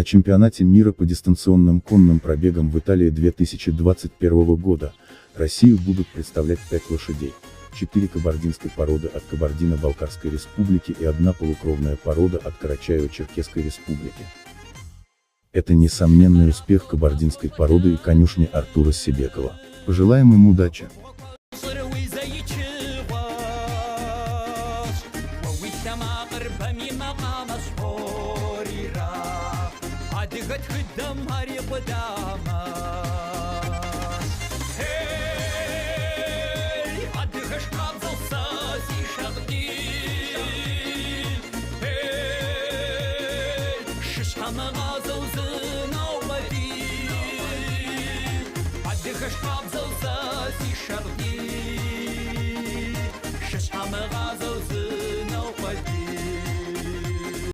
На чемпионате мира по дистанционным конным пробегам в Италии 2021 года Россию будут представлять 5 лошадей, 4 кабардинской породы от Кабардино-Балкарской республики и 1 полукровная порода от Карачаево-Черкесской республики. Это несомненный успех кабардинской породы и конюшни Артура Себекова. Пожелаем им удачи! Шишкам